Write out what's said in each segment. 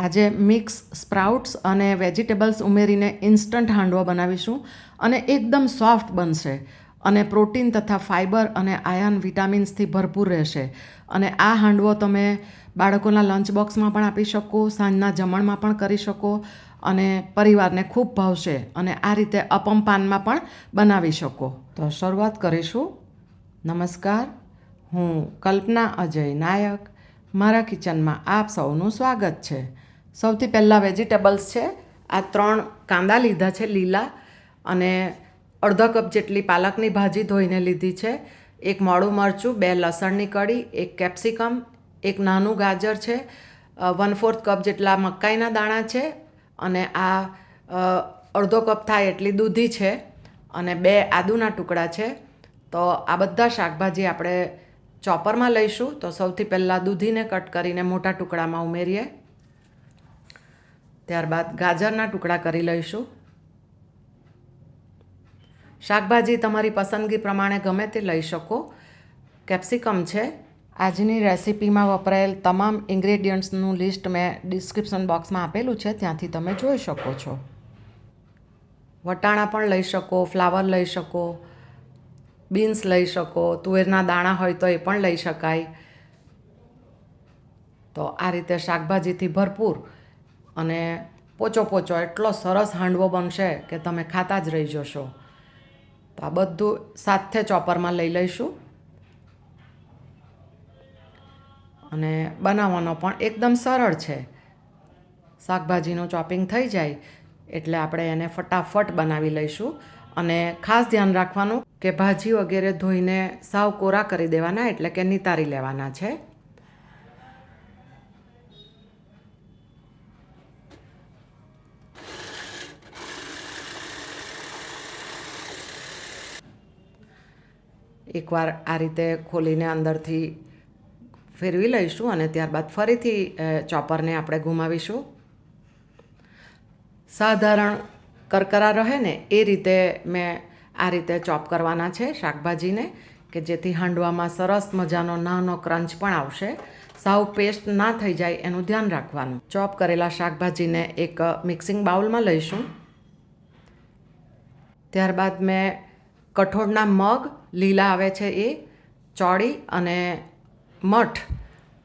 આજે mix sprouts અને vegetables ઉમેરીને ઇન્સ્ટન્ટ હાંડવો બનાવીશું અને એકદમ સોફ્ટ બનશે અને પ્રોટીન તથા ફાઇબર અને આયર્ન વિટામિન્સથી ભરપૂર રહેશે. અને આ હાંડવો તમે બાળકોના લંચ બોક્સમાં પણ આપી શકો, સાંજના જમણમાં પણ કરી શકો અને પરિવારને ખૂબ ભાવશે અને આ રીતે અપમ પાનમાં પણ બનાવી શકો. તો શરૂઆત કરીશું. નમસ્કાર, હું કલ્પના અજય નાયક. મારા કિચનમાં આપ સૌનું સ્વાગત છે. સૌથી પહેલાં વેજીટેબલ્સ છે. આ 3 કાંદા લીધા છે લીલા, અને અડધો કપ જેટલી પાલકની ભાજી ધોઈને લીધી છે, 1 મોડું મરચું, 2 લસણની કળી, 1 કેપ્સિકમ, 1 નાનું ગાજર છે, 1/4 કપ જેટલા મકાઈના દાણા છે, અને આ અડધો કપ થાય એટલી દૂધી છે, અને 2 આદુના ટુકડા છે. તો આ બધા શાકભાજી આપણે ચોપરમાં લઈશું. તો સૌથી પહેલાં દૂધીને કટ કરીને મોટા ટુકડામાં ઉમેરીએ. ત્યારબાદ ગાજરના ટુકડા કરી લઈશું. શાકભાજી તમારી પસંદગી પ્રમાણે ગમે તે લઈ શકો. કેપ્સિકમ છે. આજની રેસિપીમાં વપરાયેલ તમામ ઇન્ગ્રેડિયન્ટ્સનું લિસ્ટ મેં ડિસ્ક્રિપ્શન બોક્સમાં આપેલું છે, ત્યાંથી તમે જોઈ શકો છો. વટાણા પણ લઈ શકો, ફ્લાવર લઈ શકો, બીન્સ લઈ શકો, તુવેરના દાણા હોય તો એ પણ લઈ શકાય. તો આ રીતે શાકભાજીથી ભરપૂર અને પોચો પોચો એટલો સરસ હાંડવો બનશે કે તમે ખાતા જ રહી જશો. તો આ બધું સાથે ચોપરમાં લઈ લઈશું. અને બનાવવાનો પણ એકદમ સરળ છે. શાકભાજીનું ચોપિંગ થઈ જાય એટલે આપણે એને ફટાફટ બનાવી લઈશું. અને ખાસ ધ્યાન રાખવાનું કે ભાજી વગેરે ધોઈને સાવ કોરા કરી દેવાના, એટલે કે નિતારી લેવાના છે. એકવાર આ રીતે ખોલીને અંદરથી ફેરવી લઈશું અને ત્યારબાદ ફરીથી ચોપરને આપણે ઘુમાવીશું. સાધારણ કરકરા રહે ને એ રીતે મેં આ રીતે ચોપ કરવાના છે શાકભાજીને, કે જેથી હાંડવામાં સરસ મજાનો નાનો ક્રંચ પણ આવશે. સાવ પેસ્ટ ના થઈ જાય એનું ધ્યાન રાખવાનું. ચોપ કરેલા શાકભાજીને એક મિક્સિંગ બાઉલમાં લઈશું. ત્યારબાદ મેં કઠોળના મગ લીલા આવે છે એ, ચોળી અને મઠ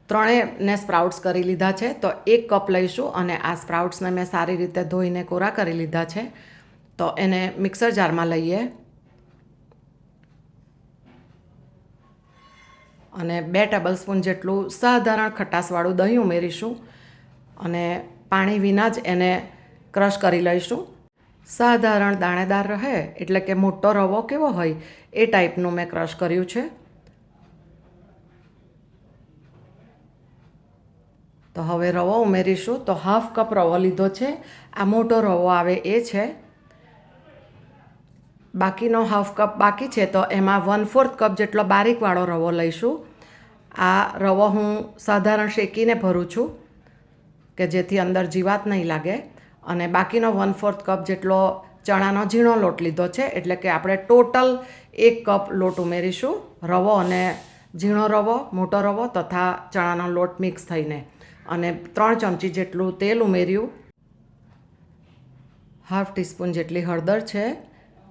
ત્રણેયને સ્પ્રાઉટ્સ કરી લીધા છે. તો 1 કપ લઈશું અને આ સ્પ્રાઉટ્સને મેં સારી રીતે ધોઈને કોરા કરી લીધા છે. તો એને મિક્સર જારમાં લઈએ અને 2 ટેબલસ્પૂન જેટલું સાધારણ ખટાશવાળું દહીં ઉમેરીશું અને પાણી વિના જ એને ક્રશ કરી લઈશું. સાધારણ દાણેદાર રહે, એટલે કે મોટો રવો કેવો હોય એ ટાઈપનું મેં ક્રશ કર્યું છે. તો હવે રવો ઉમેરીશું. તો 1/2 કપ રવો લીધો છે. આ મોટો રવો આવે એ છે. બાકીનો 1/2 કપ બાકી છે, તો એમાં 1/4 કપ જેટલો બારીકવાળો રવો લઈશું. આ રવો હું સાધારણ શેકીને ભરું છું કે જેથી અંદર જીવાત નહીં લાગે. અને બાકીનો 1/4 કપ જેટલો ચણાનો ઝીણો લોટ લીધો છે, એટલે કે આપણે ટોટલ 1 કપ લોટ ઉમેરીશું. રવો અને ઝીણો રવો, મોટો રવો તથા ચણાનો લોટ મિક્સ થઈને. અને 3 ચમચી જેટલું તેલ ઉમેર્યું. 1/2 ટીસ્પૂન જેટલી હળદર છે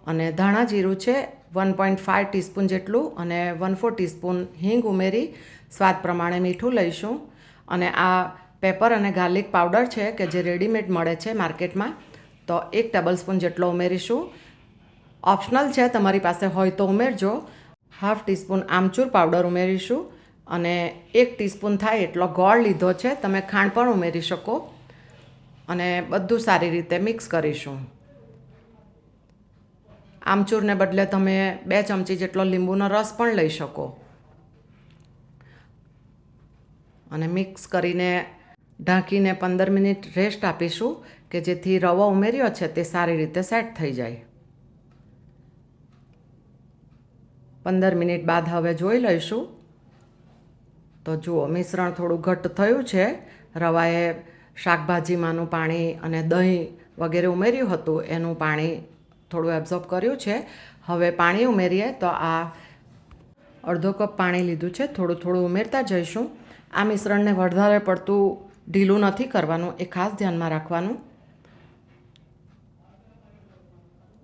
અને ધાણા જીરું છે 1.5 ટીસ્પૂન જેટલું, અને 1/4 ટીસ્પૂન હિંગ ઉમેરી સ્વાદ પ્રમાણે મીઠું લઈશું. અને આ પેપર અને ગાર્લિક પાવડર છે કે જે રેડીમેડ મળે છે માર્કેટમાં, તો 1 ટેબલસ્પૂન જેટલો ઉમેરીશું. ઓપ્શનલ છે, તમારી પાસે હોય તો ઉમેરજો. 1/2 ટીસ્પૂન આમચૂર પાવડર ઉમેરીશું અને 1 ટીસ્પૂન થાય એટલો ગોળ લીધો છે. તમે ખાંડ પણ ઉમેરી શકો. અને બધું સારી રીતે મિક્સ કરીશું. આમચૂરને બદલે તમે 2 ચમચી જેટલો લીંબુનો રસ પણ લઈ શકો. અને મિક્સ કરીને ઢાંકીને 15 મિનિટ રેસ્ટ આપીશું કે જેથી રવો ઉમેર્યો છે તે સારી રીતે સેટ થઈ જાય. 15 મિનિટ બાદ હવે જોઈ લઈશું. તો જુઓ, મિશ્રણ થોડું ઘટ્ટ થયું છે. રવાએ શાકભાજીમાંનું પાણી અને દહીં વગેરે ઉમેર્યું હતું એનું પાણી થોડું એબ્ઝોર્બ કર્યું છે. હવે પાણી ઉમેરીએ. તો આ અડધો કપ પાણી લીધું છે. થોડું થોડું ઉમેરતા જઈશું. આ મિશ્રણને વધારે પડતું ઢીલું નથી કરવાનું, એ ખાસ ધ્યાનમાં રાખવાનું.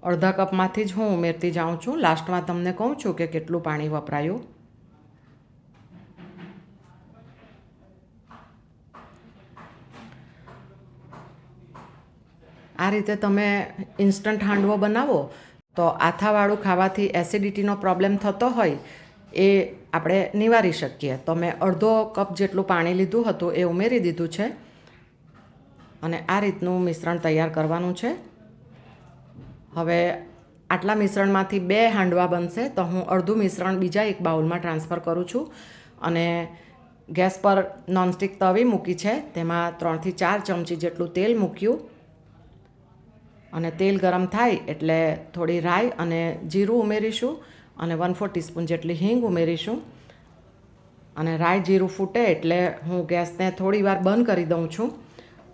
અડધા કપમાંથી જ હું ઉમેરતી જાઉં છું. લાસ્ટમાં તમને કહું છું કે કેટલું પાણી વપરાયું. આ રીતે તમે ઇન્સ્ટન્ટ હાંડવો બનાવો તો આથાવાળું ખાવાથી એસિડિટીનો પ્રોબ્લેમ થતો હોય એ આપણે નિવારી શકીએ. તો મેં અડધો કપ જેટલું પાણી લીધું હતું એ ઉમેરી દીધું છે અને આ રીતનું મિશ્રણ તૈયાર કરવાનું છે. હવે આટલા મિશ્રણમાંથી 2 હાંડવા બનશે તો હું અડધું મિશ્રણ બીજા એક બાઉલમાં ટ્રાન્સફર કરું છું અને ગેસ પર નોનસ્ટિક તવી મૂકી છે. તેમાં 3 થી 4 ચમચી જેટલું તેલ મૂક્યું અને તેલ ગરમ થાય એટલે થોડી રાઈ અને જીરું ઉમેરીશું અને 1/4 ટીસ્પૂન જેટલી હિંગ ઉમેરીશું. અને રાઈ જીરું ફૂટે એટલે હું ગેસને થોડી વાર બંધ કરી દઉં છું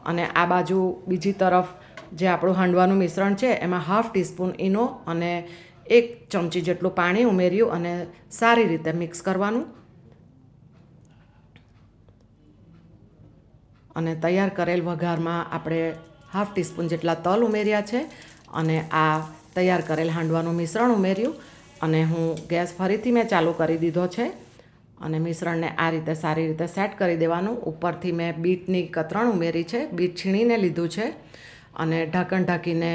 અને આ બાજુ બીજી તરફ જે આપણું હાંડવાનું મિશ્રણ છે એમાં 1/2 ટીસ્પૂન ઈનો અને 1 ચમચી જેટલું પાણી ઉમેર્યું અને સારી રીતે મિક્સ કરવાનું. અને તૈયાર કરેલ વઘારમાં આપણે 1/2 ટીસ્પૂન જેટલા તલ ઉમેર્યા છે અને આ તૈયાર કરેલ હાંડવાનું મિશ્રણ ઉમેર્યું અને હું ગેસ ફરીથી મેં ચાલુ કરી દીધો છે અને મિશ્રણને આ રીતે સારી રીતે સેટ કરી દેવાનું. ઉપરથી મેં બીટની કતરણ ઉમેરી છે, બીટ છીણીને લીધું છે અને ઢાંકણ ઢાંકીને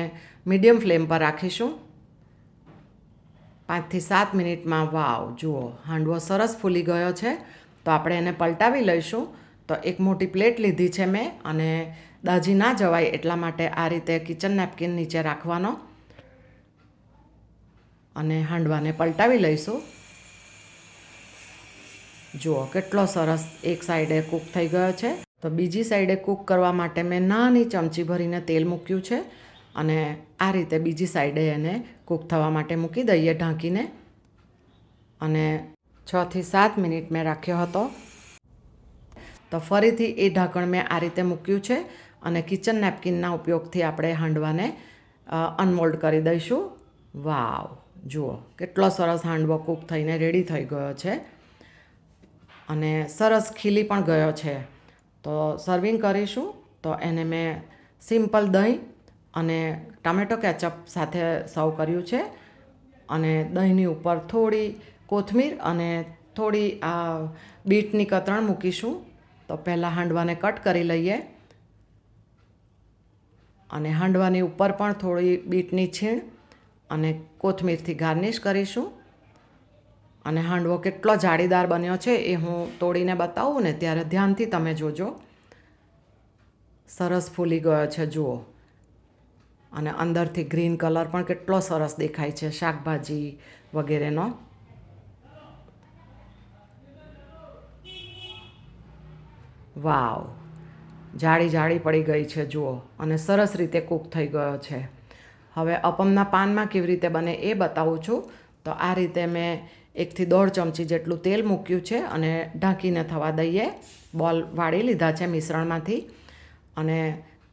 મીડિયમ ફ્લેમ પર રાખીશું. 5 થી 7 મિનિટમાં વાવ, જુઓ હાંડવો સરસ ફૂલી ગયો છે. તો આપણે એને પલટાવી લઈશું. તો એક મોટી પ્લેટ લીધી છે મેં અને દાજી ના જવાય એટલા માટે આ રીતે કિચન નેપકિન નીચે રાખવાનો અને હાંડવાને પલટાવી લઈશું. જુઓ કેટલો સરસ એક સાઈડે કૂક થઈ ગયો છે. તો બીજી સાઈડે કૂક કરવા માટે મેં નાની ચમચી ભરીને તેલ મૂક્યું છે અને આ રીતે બીજી સાઈડે એને કૂક થવા માટે મૂકી દઈએ ઢાંકીને. અને 6 થી 7 મિનિટ મેં રાખ્યો હતો. તો ફરીથી એ ઢાંકણ મેં આ રીતે મૂક્યું છે અને કિચન નેપકિનના ઉપયોગથી આપણે હાંડવાને અનમોલ્ડ કરી દઈશું. વાવ, જુઓ કેટલો સરસ હાંડવો કૂક થઈને રેડી થઈ ગયો છે અને સરસ ખીલી પણ ગયો છે. તો સર્વિંગ કરીશું તો એને મેં સિમ્પલ દહીં અને ટામેટો કેચઅપ સાથે સર્વ કર્યું છે અને દહીંની ઉપર થોડી કોથમીર અને થોડી બીટની કતરણ મૂકીશું. તો પહેલાં હાંડવાને કટ કરી લઈએ અને હાંડવાની ઉપર પણ થોડી બીટની છીણ અને કોથમીરથી ગાર્નિશ કરીશું. અને હાંડવો કેટલો જાળીદાર બન્યો છે એ હું તોડીને બતાવું ને ત્યારે ધ્યાનથી તમે જોજો. સરસ ફૂલી ગયો છે જુઓ અને અંદરથી ગ્રીન કલર પણ કેટલો સરસ દેખાય છે શાકભાજી વગેરેનો. વાવ, જાળી પડી ગઈ છે જુઓ અને સરસ રીતે કૂક થઈ ગયો છે. હવે અપમના પાનમાં કેવી રીતે બને એ બતાવું છું. તો આ રીતે મેં 1 થી 1.5 ચમચી જેટલું તેલ મૂક્યું છે અને ઢાંકીને થવા દઈએ. બોલ વાળી લીધા છે મિશ્રણમાંથી અને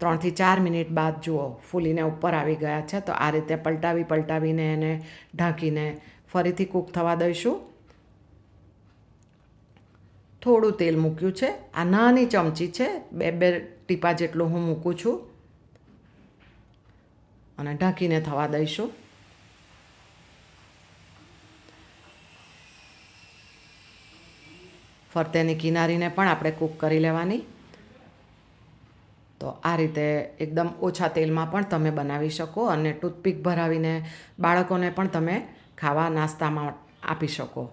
3 થી 4 મિનિટ બાદ જુઓ ફૂલીને ઉપર આવી ગયા છે. તો આ રીતે પલટાવીને એને ઢાંકીને ફરીથી કૂક થવા દઈશું. થોડું તેલ મૂક્યું છે, આ નાની ચમચી છે, 2 ટીપા જેટલું હું મૂકું છું અને ઢાંકીને થવા દઈશું. ફરતેની કિનારીને પણ આપણે કૂક કરી લેવાની. તો આ રીતે એકદમ ઓછા તેલમાં પણ તમે બનાવી શકો અને ટૂથપીક ભરાવીને બાળકોને પણ તમે ખાવા નાસ્તામાં આપી શકો.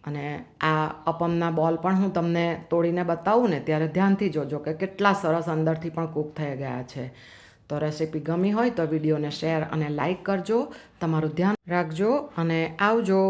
અને આ અપમના બોલ પણ હું તમને તોડીને બતાવું ને ત્યારે ધ્યાનથી જોજો કે કેટલા સરસ અંદરથી પણ કૂક થઈ ગયા છે. તો રેસીપી ગમી હોય તો વિડીયોને શેર અને લાઈક કરજો. તમારું ધ્યાન રાખજો અને આવજો.